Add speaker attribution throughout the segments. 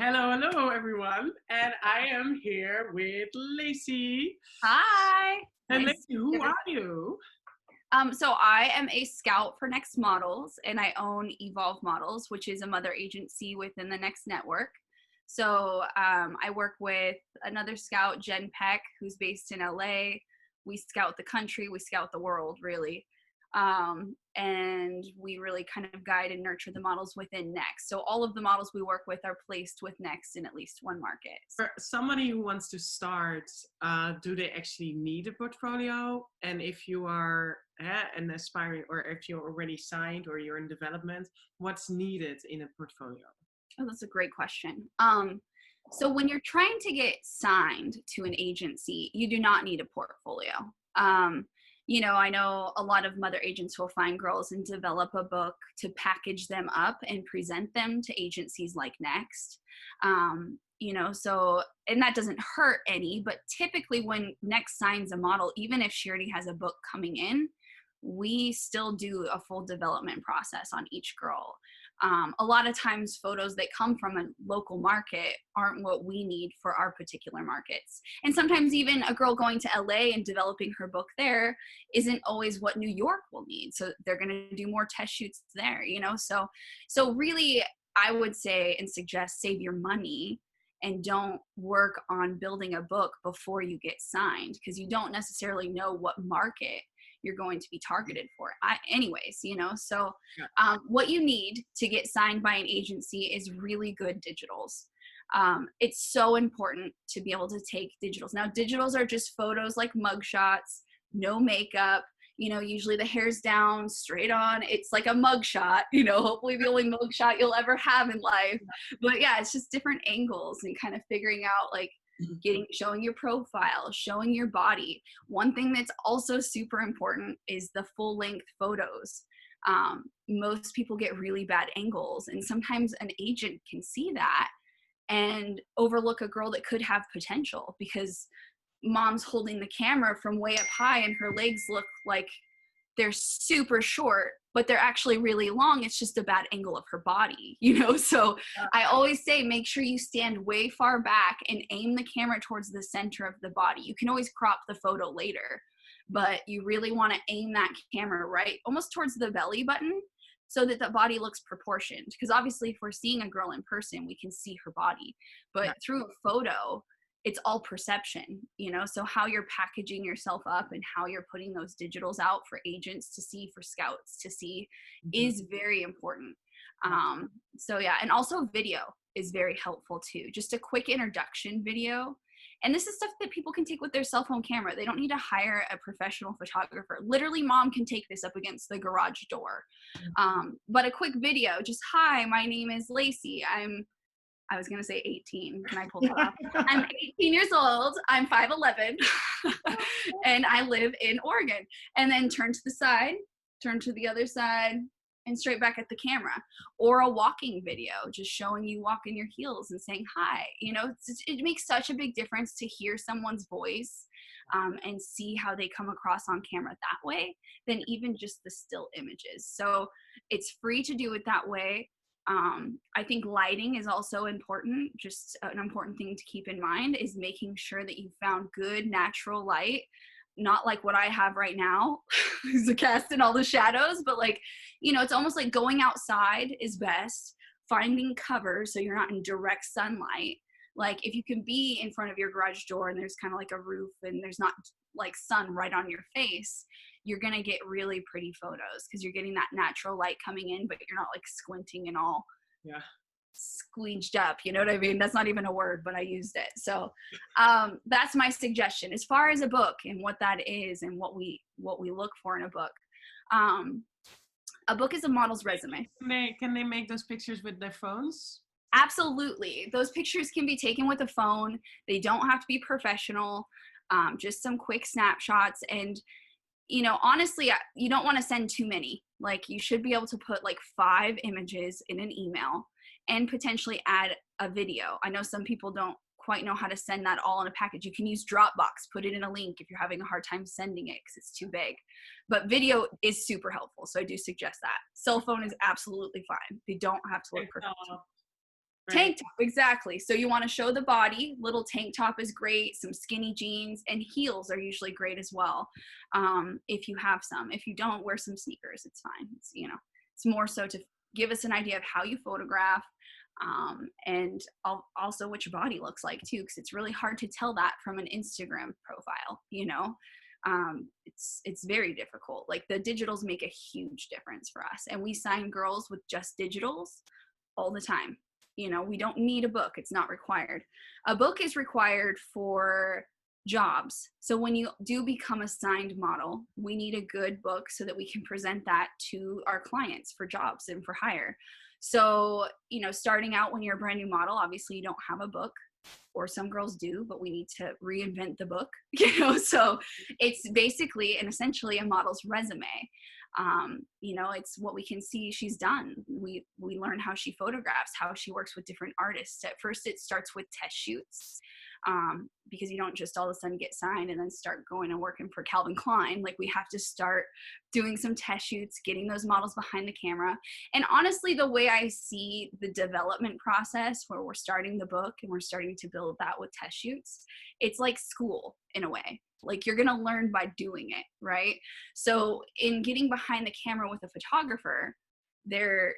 Speaker 1: Hello, everyone. And I am here with Lacey.
Speaker 2: Hi.
Speaker 1: And
Speaker 2: Nice.
Speaker 1: Lacey, who are you?
Speaker 2: So I am a scout for Next Models, and I own Evolve Models, which is a mother agency within the Next network. So I work with another scout, Jen Peck, who's based in LA. We scout the country, we scout the world, really. And we really kind of guide and nurture the models within Next. So all of the models we work with are placed with Next in at least one market.
Speaker 1: For somebody who wants to start, do they actually need a portfolio? And if you are an aspiring, or if you're already signed or you're in development, what's needed in a portfolio?
Speaker 2: Oh, that's a great question. So when you're trying to get signed to an agency, you do not need a portfolio. I know a lot of mother agents will find girls and develop a book to package them up and present them to agencies like Next. And that doesn't hurt any, but typically when Next signs a model, even if she already has a book coming in, we still do a full development process on each girl. A lot of times photos that come from a local market aren't what we need for our particular markets. And sometimes even a girl going to LA and developing her book there isn't always what New York will need. So they're going to do more test shoots there, So really, I would say and suggest save your money and don't work on building a book before you get signed, because you don't necessarily know what market you're going to be targeted for So what you need to get signed by an agency is really good digitals. It's so important to be able to take digitals. Now, digitals are just photos like mugshots, no makeup, usually the hair's down, straight on. It's like a mugshot, hopefully the only mugshot you'll ever have in life. But yeah, it's just different angles and kind of figuring out showing your profile, showing your body. One thing that's also super important is the full length photos. Most people get really bad angles, and sometimes an agent can see that and overlook a girl that could have potential because mom's holding the camera from way up high and her legs look like they're super short, but they're actually really long. It's just a bad angle of her body, So I always say, make sure you stand way far back and aim the camera towards the center of the body. You can always crop the photo later, but you really want to aim that camera right almost towards the belly button so that the body looks proportioned. Because obviously if we're seeing a girl in person, we can see her body, but through a photo, it's all perception, so how you're packaging yourself up and how you're putting those digitals out for agents to see, for scouts to see, is very important. And also video is very helpful too. Just a quick introduction video. And this is stuff that people can take with their cell phone camera. They don't need to hire a professional photographer. Literally, mom can take this up against the garage door. But a quick video, just, hi, my name is Lacey. I was going to say 18. Can I pull that off? I'm 18 years old. I'm 5'11", and I live in Oregon. And then turn to the side, turn to the other side, and straight back at the camera. Or a walking video, just showing you walk in your heels and saying hi. It makes such a big difference to hear someone's voice and see how they come across on camera that way than even just the still images. So it's free to do it that way. I think lighting is also important. Just an important thing to keep in mind is making sure that you found good natural light, not like what I have right now, is cast in all the shadows, but it's almost like going outside is best, finding cover so you're not in direct sunlight. Like if you can be in front of your garage door and there's kind of like a roof and there's not like sun right on your face, you're going to get really pretty photos because you're getting that natural light coming in, but you're not like squinting and all squeeged up. You know what I mean? That's not even a word, but I used it. So that's my suggestion as far as a book and what that is and what we look for in a book. A book is a model's resume.
Speaker 1: Can they make those pictures with their phones?
Speaker 2: Absolutely. Those pictures can be taken with a phone. They don't have to be professional. Just some quick snapshots. And honestly, you don't want to send too many. Like you should be able to put like 5 images in an email and potentially add a video. I know some people don't quite know how to send that all in a package. You can use Dropbox, put it in a link if you're having a hard time sending it because it's too big. But video is super helpful, so I do suggest that. Cell phone is absolutely fine. They don't have to look professional.
Speaker 1: Right.
Speaker 2: Tank top, exactly. So you want to show the body. Little tank top is great. Some skinny jeans and heels are usually great as well. If you have some. If you don't, wear some sneakers. It's fine. It's, you know, it's more so to give us an idea of how you photograph, and also what your body looks like too, because it's really hard to tell that from an Instagram profile. You know, it's very difficult. Like the digitals make a huge difference for us, and we sign girls with just digitals all the time. You know, we don't need a book. It's not required. A book is required for jobs. So when you do become a signed model, we need a good book so that we can present that to our clients for jobs and for hire. So, you know, starting out when you're a brand new model, obviously you don't have a book, or some girls do, but we need to reinvent the book, you know? So it's basically and essentially a model's resume. You know, it's what we can see she's done. We learn how she photographs, how she works with different artists. At first it starts with test shoots, because you don't just all of a sudden get signed and then start going and working for Calvin Klein. Like, we have to start doing some test shoots, getting those models behind the camera. And honestly, the way I see the development process, where we're starting the book and we're starting to build that with test shoots, it's like school in a way. Like, you're going to learn by doing it, right? So in getting behind the camera with a photographer, they're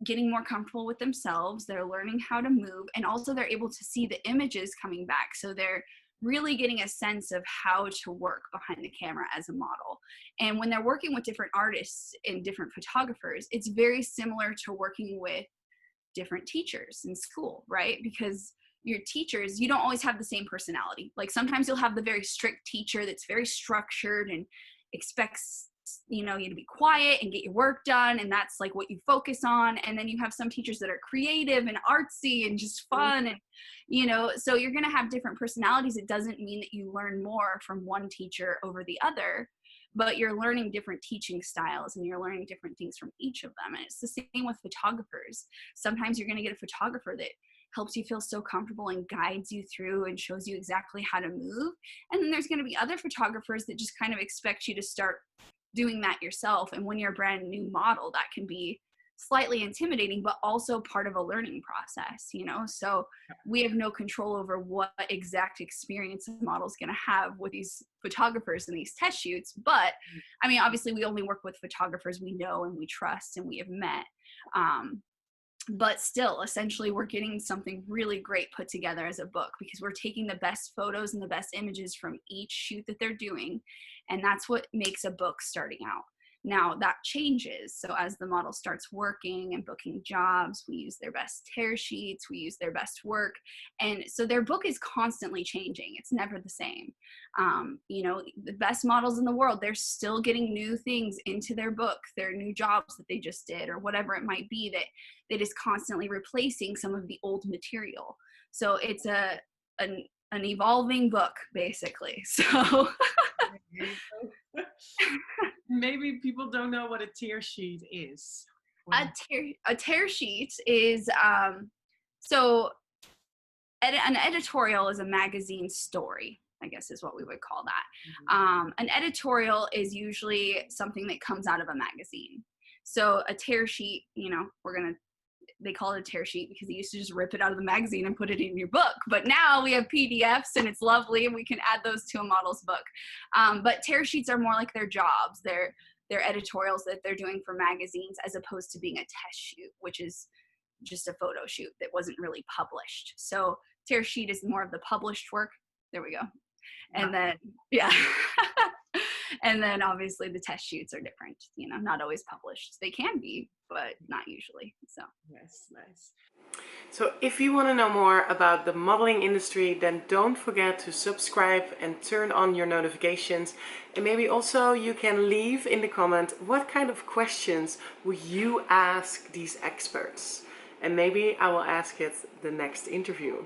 Speaker 2: getting more comfortable with themselves, they're learning how to move, and also they're able to see the images coming back. So they're really getting a sense of how to work behind the camera as a model. And when they're working with different artists and different photographers, it's very similar to working with different teachers in school, right? Because your teachers, you don't always have the same personality. Like, sometimes you'll have the very strict teacher that's very structured and expects, you know, you to be quiet and get your work done, and that's like what you focus on. And then you have some teachers that are creative and artsy and just fun, and you know, so you're going to have different personalities. It doesn't mean that you learn more from one teacher over the other, but you're learning different teaching styles and you're learning different things from each of them. And it's the same with photographers. Sometimes you're going to get a photographer that helps you feel so comfortable and guides you through and shows you exactly how to move. And then there's going to be other photographers that just kind of expect you to start doing that yourself. And when you're a brand new model, that can be slightly intimidating, but also part of a learning process, you know? So we have no control over what exact experience the model is going to have with these photographers and these test shoots. But I mean, obviously we only work with photographers we know and we trust and we have met. But still, essentially, we're getting something really great put together as a book, because we're taking the best photos and the best images from each shoot that they're doing. And that's what makes a book starting out. Now that changes. So as the model starts working and booking jobs, we use their best tear sheets, we use their best work. And so their book is constantly changing. It's never the same. You know, the best models in the world, they're still getting new things into their book, their new jobs that they just did, or whatever it might be, that is constantly replacing some of the old material. So it's an evolving book, basically. So
Speaker 1: maybe people don't know what a tear sheet is.
Speaker 2: a tear sheet is so an editorial is a magazine story, I guess is what we would call that. An editorial is usually something that comes out of a magazine. So a tear sheet, you know, they call it a tear sheet because they used to just rip it out of the magazine and put it in your book. But now we have PDFs and it's lovely, and we can add those to a model's book. But tear sheets are more like their jobs. They're editorials that they're doing for magazines, as opposed to being a test shoot, which is just a photo shoot that wasn't really published. So tear sheet is more of the published work. There we go. And then, yeah. And then obviously the test shoots are different, you know, not always published. They can be, but not usually. So
Speaker 1: yes, nice. So if you want to know more about the modeling industry, then don't forget to subscribe and turn on your notifications. And maybe also you can leave in the comment what kind of questions would you ask these experts, and maybe I will ask it the next interview.